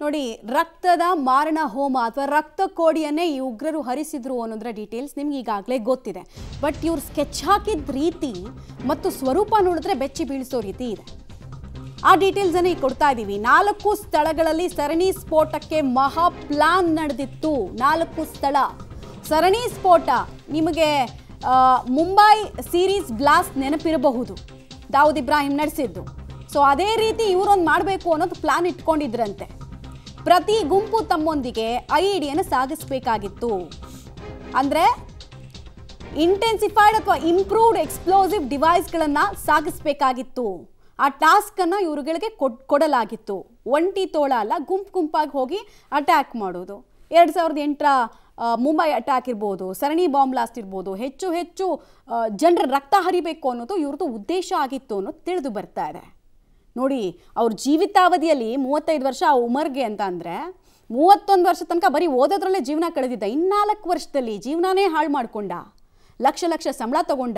ನೋಡಿ, ರಕ್ತದ ಮಾರಣ ಹೋಮ ಅಥವಾ ರಕ್ತ ಕೋಡಿಯನ್ನೇ ಈ ಉಗ್ರರು ಹರಿಸಿದ್ರು ಅನ್ನೋದರ ಡೀಟೇಲ್ಸ್ ನಿಮ್ಗೆ ಈಗಾಗಲೇ ಗೊತ್ತಿದೆ. ಬಟ್ ಇವ್ರು ಸ್ಕೆಚ್ ಹಾಕಿದ ರೀತಿ ಮತ್ತು ಸ್ವರೂಪ ನೋಡಿದ್ರೆ ಬೆಚ್ಚಿ ಬೀಳಿಸೋ ರೀತಿ ಇದೆ. ಆ ಡೀಟೇಲ್ಸ್ ಅನ್ನು ಈಗ ಕೊಡ್ತಾ ಇದ್ದೀವಿ. 4 ಸ್ಥಳಗಳಲ್ಲಿ ಸರಣಿ ಸ್ಫೋಟಕ್ಕೆ ಮಹಾ ಪ್ಲಾನ್ ನಡೆದಿತ್ತು. 4 ಸ್ಥಳ ಸರಣಿ ಸ್ಫೋಟ. ನಿಮಗೆ ಮುಂಬೈ ಸೀರೀಸ್ ಬ್ಲಾಸ್ಟ್ ನೆನಪಿರಬಹುದು, ದಾವೂದ್ ಇಬ್ರಾಹಿಂ ನಡೆಸಿದ್ದು. ಸೊ ಅದೇ ರೀತಿ ಇವರೊಂದು ಮಾಡಬೇಕು ಅನ್ನೋದು ಪ್ಲಾನ್ ಇಟ್ಕೊಂಡಿದ್ರಂತೆ. ಪ್ರತಿ ಗುಂಪು ತಮ್ಮೊಂದಿಗೆ ಐಡಿಯನ್ನು ಸಾಗಿಸಬೇಕಾಗಿತ್ತು. ಅಂದರೆ ಇಂಟೆನ್ಸಿಫೈಡ್ ಅಥವಾ ಇಂಪ್ರೂವ್ಡ್ ಎಕ್ಸ್ಪ್ಲೋಸಿವ್ ಡಿವೈಸ್ಗಳನ್ನು ಸಾಗಿಸಬೇಕಾಗಿತ್ತು. ಆ ಟಾಸ್ಕನ್ನು ಇವರುಗಳಿಗೆ ಕೊಡಲಾಗಿತ್ತು. ಒಂಟಿ ತೋಳ ಅಲ್ಲ, ಗುಂಪಾಗಿ ಹೋಗಿ ಅಟ್ಯಾಕ್ ಮಾಡೋದು. 2008ರ ಮುಂಬೈ ಅಟ್ಯಾಕ್ ಇರ್ಬೋದು, ಸರಣಿ ಬಾಂಬ್ ಬ್ಲಾಸ್ಟ್ ಇರ್ಬೋದು, ಹೆಚ್ಚು ಜನರ ರಕ್ತ ಹರಿಬೇಕು ಅನ್ನೋದು ಇವ್ರದ್ದು ಉದ್ದೇಶ ಆಗಿತ್ತು ಅನ್ನೋದು ತಿಳಿದು ಬರ್ತಾ ಇದೆ. ನೋಡಿ, ಅವ್ರ ಜೀವಿತಾವಧಿಯಲ್ಲಿ 35 ವರ್ಷ ಉಮರ್ಗೆ ಅಂತ ಅಂದರೆ 31 ವರ್ಷ ತನಕ ಬರೀ ಓದೋದ್ರಲ್ಲೇ ಜೀವನ ಕಳೆದಿದ್ದ. 4 ವರ್ಷದಲ್ಲಿ ಜೀವನನೇ ಹಾಳು ಮಾಡಿಕೊಂಡ, ಲಕ್ಷ ಸಂಬಳ ತಗೊಂಡ,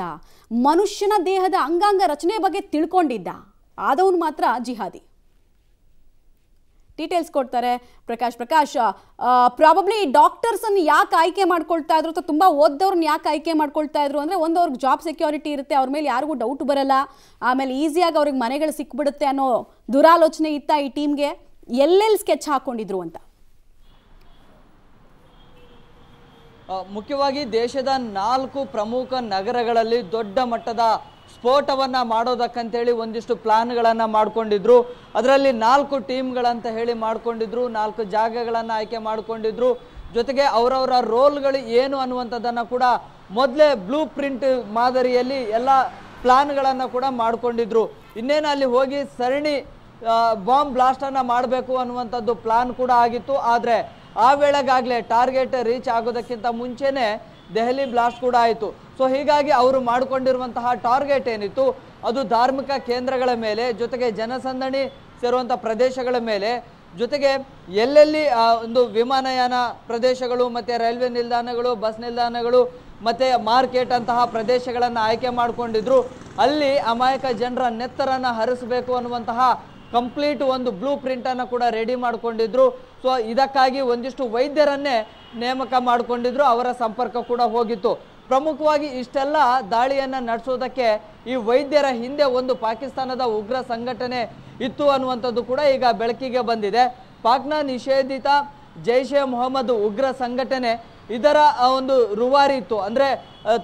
ಮನುಷ್ಯನ ದೇಹದ ಅಂಗಾಂಗ ರಚನೆ ಬಗ್ಗೆ ತಿಳ್ಕೊಂಡಿದ್ದ. ಆದವನು ಮಾತ್ರ ಜಿಹಾದಿ. ಡೀಟೇಲ್ಸ್ ಕೊಡ್ತಾರೆ ಪ್ರಕಾಶ್. ಪ್ರಾಬಬ್ಲಿ ಡಾಕ್ಟರ್ಸನ್ನು ಯಾಕೆ ಆಯ್ಕೆ ಮಾಡ್ಕೊಳ್ತಾ ಇದ್ರು ಅಥವಾ ತುಂಬ ಓದ್ದವ್ರನ್ನ ಯಾಕೆ ಆಯ್ಕೆ ಮಾಡ್ಕೊಳ್ತಾ ಇದ್ರು ಅಂದರೆ, ಒಂದು ಅವ್ರಿಗೆ ಜಾಬ್ ಸೆಕ್ಯೂರಿಟಿ ಇರುತ್ತೆ, ಅವ್ರ ಮೇಲೆ ಯಾರಿಗೂ ಡೌಟ್ ಬರಲ್ಲ, ಆಮೇಲೆ ಈಸಿಯಾಗಿ ಅವ್ರಿಗೆ ಮನೆಗಳು ಸಿಕ್ಬಿಡುತ್ತೆ ಅನ್ನೋ ದುರಾಲೋಚನೆ ಇತ್ತ ಈ ಟೀಮ್ಗೆ. ಎಲ್ಲೆಲ್ಲಿ ಸ್ಕೆಚ್ ಹಾಕ್ಕೊಂಡಿದ್ರು ಅಂತ. ಮುಖ್ಯವಾಗಿ ದೇಶದ 4 ಪ್ರಮುಖ ನಗರಗಳಲ್ಲಿ ದೊಡ್ಡ ಮಟ್ಟದ ಸ್ಫೋಟವನ್ನು ಮಾಡೋದಕ್ಕಂತೇಳಿ ಒಂದಿಷ್ಟು ಪ್ಲಾನ್ಗಳನ್ನು ಮಾಡ್ಕೊಂಡಿದ್ರು. ಅದರಲ್ಲಿ 4 ಟೀಮ್ಗಳಂತ ಹೇಳಿ ಮಾಡ್ಕೊಂಡಿದ್ರು, 4 ಜಾಗಗಳನ್ನು ಆಯ್ಕೆ ಮಾಡ್ಕೊಂಡಿದ್ರು. ಜೊತೆಗೆ ಅವರವರ ರೋಲ್ಗಳು ಏನು ಅನ್ನುವಂಥದ್ದನ್ನು ಕೂಡ ಮೊದಲೇ ಬ್ಲೂ ಪ್ರಿಂಟ್ ಮಾದರಿಯಲ್ಲಿ ಎಲ್ಲ ಪ್ಲಾನ್ಗಳನ್ನು ಕೂಡ ಮಾಡ್ಕೊಂಡಿದ್ರು. ಇನ್ನೇನು ಅಲ್ಲಿ ಹೋಗಿ ಸರಣಿ ಬಾಂಬ್ ಬ್ಲಾಸ್ಟನ್ನು ಮಾಡಬೇಕು ಅನ್ನುವಂಥದ್ದು ಪ್ಲಾನ್ ಕೂಡ ಆಗಿತ್ತು. ಆದರೆ ಆ ವೇಳೆಗಾಗಲೇ ಟಾರ್ಗೆಟ್ ರೀಚ್ ಆಗೋದಕ್ಕಿಂತ ಮುಂಚೆನೇ ದೆಹಲಿ ಬ್ಲಾಸ್ಟ್ ಕೂಡ ಆಯಿತು. ಸೊ ಹೀಗಾಗಿ ಅವರು ಮಾಡಿಕೊಂಡಿರುವಂತಹ ಟಾರ್ಗೆಟ್ ಏನಿತ್ತು ಅದು ಧಾರ್ಮಿಕ ಕೇಂದ್ರಗಳ ಮೇಲೆ, ಜೊತೆಗೆ ಜನಸಂದಣಿ ಸೇರುವಂಥ ಪ್ರದೇಶಗಳ ಮೇಲೆ, ಜೊತೆಗೆ ಎಲ್ಲೆಲ್ಲಿ ಒಂದು ವಿಮಾನಯಾನ ಪ್ರದೇಶಗಳು ಮತ್ತು ರೈಲ್ವೆ ನಿಲ್ದಾಣಗಳು, ಬಸ್ ನಿಲ್ದಾಣಗಳು ಮತ್ತು ಮಾರ್ಕೆಟ್ ಅಂತಹ ಪ್ರದೇಶಗಳನ್ನು ಆಯ್ಕೆ ಮಾಡಿಕೊಂಡಿದ್ರು. ಅಲ್ಲಿ ಅಮಾಯಕ ಜನರ ನೆತ್ತರನ್ನು ಹರಿಸಬೇಕು ಅನ್ನುವಂತಹ ಕಂಪ್ಲೀಟ್ ಒಂದು ಬ್ಲೂ ಪ್ರಿಂಟನ್ನು ಕೂಡ ರೆಡಿ ಮಾಡಿಕೊಂಡಿದ್ರು. ಸೊ ಇದಕ್ಕಾಗಿ ಒಂದಿಷ್ಟು ವೈದ್ಯರನ್ನೇ ನೇಮಕ ಮಾಡಿಕೊಂಡಿದ್ರು, ಅವರ ಸಂಪರ್ಕ ಕೂಡ ಹೋಗಿತ್ತು. ಪ್ರಮುಖವಾಗಿ ಇಷ್ಟೆಲ್ಲ ದಾಳಿಯನ್ನು ನಡೆಸೋದಕ್ಕೆ ಈ ವೈದ್ಯರ ಹಿಂದೆ ಒಂದು ಪಾಕಿಸ್ತಾನದ ಉಗ್ರ ಸಂಘಟನೆ ಇತ್ತು ಅನ್ನುವಂಥದ್ದು ಕೂಡ ಈಗ ಬೆಳಕಿಗೆ ಬಂದಿದೆ. ಪಾಕ್ನ ನಿಷೇಧಿತ ಜೈಷೆ ಮೊಹಮ್ಮದ್ ಉಗ್ರ ಸಂಘಟನೆ ಇದರ ಒಂದು ರೂವಾರಿ ಇತ್ತು. ಅಂದರೆ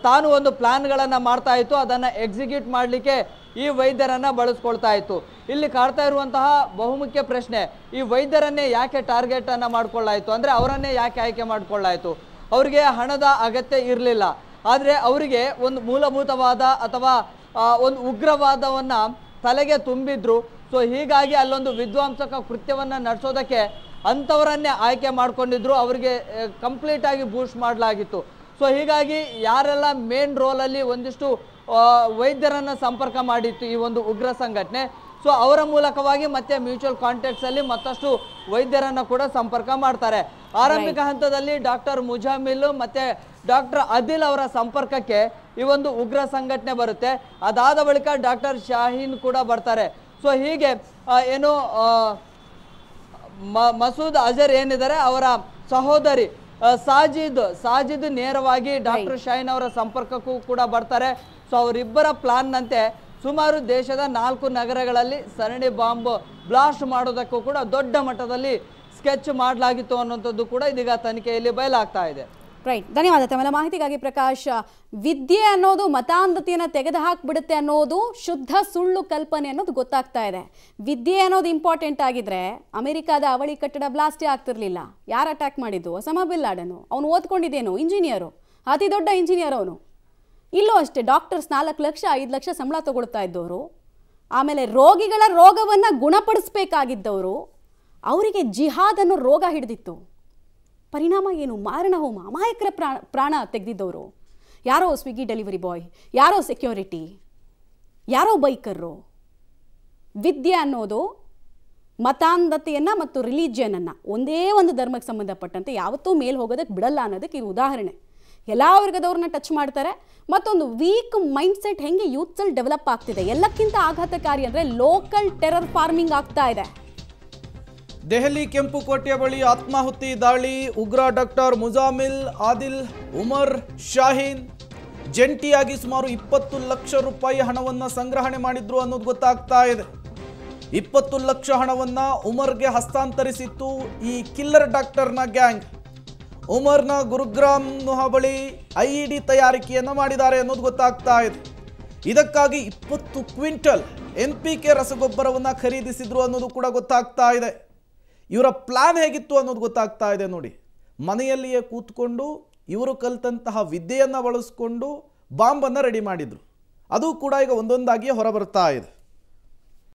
ತಾನು ಒಂದು ಪ್ಲಾನ್ಗಳನ್ನು ಮಾಡ್ತಾ ಇತ್ತು, ಅದನ್ನು ಎಕ್ಸಿಕ್ಯೂಟ್ ಮಾಡಲಿಕ್ಕೆ ಈ ವೈದ್ಯರನ್ನು ಬಳಸ್ಕೊಳ್ತಾ ಇತ್ತು. ಇಲ್ಲಿ ಕಾಡ್ತಾ ಇರುವಂತಹ ಬಹುಮುಖ್ಯ ಪ್ರಶ್ನೆ, ಈ ವೈದ್ಯರನ್ನೇ ಯಾಕೆ ಟಾರ್ಗೆಟನ್ನು ಮಾಡ್ಕೊಳ್ಳಾಯಿತು, ಅಂದರೆ ಅವರನ್ನೇ ಯಾಕೆ ಆಯ್ಕೆ ಮಾಡ್ಕೊಳ್ಳಾಯಿತು? ಅವರಿಗೆ ಹಣದ ಅಗತ್ಯ ಇರಲಿಲ್ಲ, ಆದರೆ ಅವರಿಗೆ ಒಂದು ಮೂಲಭೂತವಾದ ಅಥವಾ ಒಂದು ಉಗ್ರವಾದವನ್ನು ತಲೆಗೆ ತುಂಬಿದ್ರು. ಸೊ ಹೀಗಾಗಿ ಅಲ್ಲೊಂದು ವಿಧ್ವಂಸಕ ಕೃತ್ಯವನ್ನು ನಡೆಸೋದಕ್ಕೆ ಅಂಥವರನ್ನೇ ಆಯ್ಕೆ ಮಾಡ್ಕೊಂಡಿದ್ರು. ಅವರಿಗೆ ಕಂಪ್ಲೀಟಾಗಿ ಬೂಸ್ಟ್ ಮಾಡಲಾಗಿತ್ತು. ಸೊ ಹೀಗಾಗಿ ಯಾರೆಲ್ಲ ಮೇನ್ ರೋಲಲ್ಲಿ ಒಂದಿಷ್ಟು ವೈದ್ಯರನ್ನು ಸಂಪರ್ಕ ಮಾಡಿತ್ತು ಈ ಒಂದು ಉಗ್ರ ಸಂಘಟನೆ, ಸೊ ಅವರ ಮೂಲಕವಾಗಿ ಮತ್ತೆ ಮ್ಯೂಚುವಲ್ ಕಾಂಟ್ಯಾಕ್ಟ್ಸಲ್ಲಿ ಮತ್ತಷ್ಟು ವೈದ್ಯರನ್ನು ಕೂಡ ಸಂಪರ್ಕ ಮಾಡ್ತಾರೆ. ಆರಂಭಿಕ ಹಂತದಲ್ಲಿ ಡಾಕ್ಟರ್ ಮುಜಾಮಿಲ್ ಮತ್ತು ಡಾಕ್ಟರ್ ಅದಿಲ್ ಅವರ ಸಂಪರ್ಕಕ್ಕೆ ಈ ಒಂದು ಉಗ್ರ ಸಂಘಟನೆ ಬರುತ್ತೆ. ಅದಾದ ಬಳಿಕ ಡಾಕ್ಟರ್ ಶಾಹೀನ್ ಕೂಡ ಬರ್ತಾರೆ. ಸೊ ಹೀಗೆ ಏನು ಮಸೂದ್ ಅಜರ್ ಏನಿದ್ದಾರೆ ಅವರ ಸಹೋದರಿ ಸಾಜಿದ್ ನೇರವಾಗಿ ಡಾಕ್ಟರ್ ಶಾಹೀನ್ ಅವರ ಸಂಪರ್ಕಕ್ಕೂ ಕೂಡ ಬರ್ತಾರೆ. ಸೊ ಅವರಿಬ್ಬರ ಪ್ಲಾನ್ನಂತೆ ಸುಮಾರು ದೇಶದ 4 ನಗರಗಳಲ್ಲಿ ಸರಣಿ ಬಾಂಬ್ ಬ್ಲಾಸ್ಟ್ ಮಾಡೋದಕ್ಕೂ ಕೂಡ ದೊಡ್ಡ ಮಟ್ಟದಲ್ಲಿ ಸ್ಕೆಚ್ ಮಾಡಲಾಗಿತ್ತು ಅನ್ನುವಂಥದ್ದು ಕೂಡ ಇದೀಗ ತನಿಖೆಯಲ್ಲಿ ಬಯಲಾಗ್ತಾ ಇದೆ. ರೈಟ್, ಧನ್ಯವಾದ ತಮ್ಮೆಲ್ಲ ಮಾಹಿತಿಗಾಗಿ ಪ್ರಕಾಶ್. ವಿದ್ಯೆ ಅನ್ನೋದು ಮತಾಂಧತೆಯನ್ನು ತೆಗೆದುಹಾಕ್ಬಿಡುತ್ತೆ ಅನ್ನೋದು ಶುದ್ಧ ಸುಳ್ಳು ಕಲ್ಪನೆ ಅನ್ನೋದು ಗೊತ್ತಾಗ್ತಾ ಇದೆ. ವಿದ್ಯೆ ಅನ್ನೋದು ಇಂಪಾರ್ಟೆಂಟ್ ಆಗಿದ್ರೆ ಅಮೆರಿಕಾದ ಅವಳಿ ಕಟ್ಟಡ ಬ್ಲಾಸ್ಟೇ ಆಗ್ತಿರ್ಲಿಲ್ಲ. ಯಾರು ಅಟ್ಯಾಕ್ ಮಾಡಿದ್ದು? Osama bin Laden. ಅವನು ಓದ್ಕೊಂಡಿದ್ದೇನು? ಇಂಜಿನಿಯರು, ಅತಿ ದೊಡ್ಡ ಇಂಜಿನಿಯರ್ ಅವನು. ಇಲ್ಲೂ ಅಷ್ಟೇ, ಡಾಕ್ಟರ್ಸ್ 4 ಲಕ್ಷ 5 ಲಕ್ಷ ಸಂಬಳ ತಗೊಳ್ತಾ ಇದ್ದವರು, ಆಮೇಲೆ ರೋಗಿಗಳ ರೋಗವನ್ನು ಗುಣಪಡಿಸಬೇಕಾಗಿದ್ದವರು, ಅವರಿಗೆ ಜಿಹಾದ್ ಅನ್ನೋ ರೋಗ ಹಿಡಿದಿತ್ತು. ಪರಿಣಾಮ ಏನು? ಮಾರಣ ಹೋಮ, ಅಮಾಯಕರ ಪ್ರಾಣ ತೆಗೆದಿದ್ದವರು. ಯಾರೋ ಸ್ವಿಗ್ಗಿ ಡೆಲಿವರಿ ಬಾಯ್, ಯಾರೋ ಸೆಕ್ಯೂರಿಟಿ, ಯಾರೋ ಬೈಕರು. ವಿದ್ಯೆ ಅನ್ನೋದು ಮತಾಂಧತೆಯನ್ನು ಮತ್ತು ರಿಲಿಜಿಯನನ್ನು, ಒಂದೇ ಒಂದು ಧರ್ಮಕ್ಕೆ ಸಂಬಂಧಪಟ್ಟಂತೆ ಯಾವತ್ತೂ ಮೇಲೆ ಹೋಗೋದಕ್ಕೆ ಬಿಡಲ್ಲ ಅನ್ನೋದಕ್ಕೆ ಇದು ಉದಾಹರಣೆ. ಎಲ್ಲ ವರ್ಗದವ್ರನ್ನ ಟಚ್ ಮಾಡ್ತಾರೆ. ಮತ್ತೊಂದು ವೀಕ್ ಮೈಂಡ್ಸೆಟ್ ಹೆಂಗೆ ಯೂತ್ಸಲ್ಲಿ ಡೆವಲಪ್ ಆಗ್ತಿದೆ. ಎಲ್ಲಕ್ಕಿಂತ ಆಘಾತಕಾರಿ ಅಂದರೆ ಲೋಕಲ್ ಟೆರರ್ ಫಾರ್ಮಿಂಗ್ ಆಗ್ತಾ ಇದೆ. ದೆಹಲಿ ಕೆಂಪುಕೋಟೆಯ ಬಳಿ ಆತ್ಮಾಹುತಿ ದಾಳಿ, ಉಗ್ರ ಡಾಕ್ಟರ್ ಮುಜಾಮಿಲ್, ಆದಿಲ್, ಉಮರ್, ಶಾಹೀನ್ ಜಂಟಿಯಾಗಿ ಸುಮಾರು 20 ಲಕ್ಷ ರೂಪಾಯಿ ಹಣವನ್ನು ಸಂಗ್ರಹಣೆ ಮಾಡಿದ್ರು ಅನ್ನೋದು ಗೊತ್ತಾಗ್ತಾ ಇದೆ. 20 ಲಕ್ಷ ಹಣವನ್ನು ಉಮರ್ಗೆ ಹಸ್ತಾಂತರಿಸಿತ್ತು ಈ ಕಿಲ್ಲರ್ ಡಾಕ್ಟರ್ನ ಗ್ಯಾಂಗ್. ಉಮರ್ನ ಗುರುಗ್ರಾಮ್ ಬಳಿ IED ತಯಾರಿಕೆಯನ್ನು ಮಾಡಿದ್ದಾರೆ ಅನ್ನೋದು ಗೊತ್ತಾಗ್ತಾ ಇದೆ. ಇದಕ್ಕಾಗಿ 20 ಕ್ವಿಂಟಲ್ NPK ರಸಗೊಬ್ಬರವನ್ನು ಖರೀದಿಸಿದ್ರು ಅನ್ನೋದು ಕೂಡ ಗೊತ್ತಾಗ್ತಾ ಇದೆ. ಇವರ ಪ್ಲಾನ್ ಹೇಗಿತ್ತು ಅನ್ನೋದು ಗೊತ್ತಾಗ್ತಾ ಇದೆ ನೋಡಿ. ಮನೆಯಲ್ಲಿಯೇ ಕೂತ್ಕೊಂಡು ಇವರು ಕಲಿತಂತಹ ವಿದ್ಯೆಯನ್ನು ಬಳಸಿಕೊಂಡು ಬಾಂಬನ್ನು ರೆಡಿ ಮಾಡಿದ್ರು. ಅದು ಕೂಡ ಈಗ ಒಂದೊಂದಾಗಿ ಹೊರಬರ್ತಾ ಇದೆ.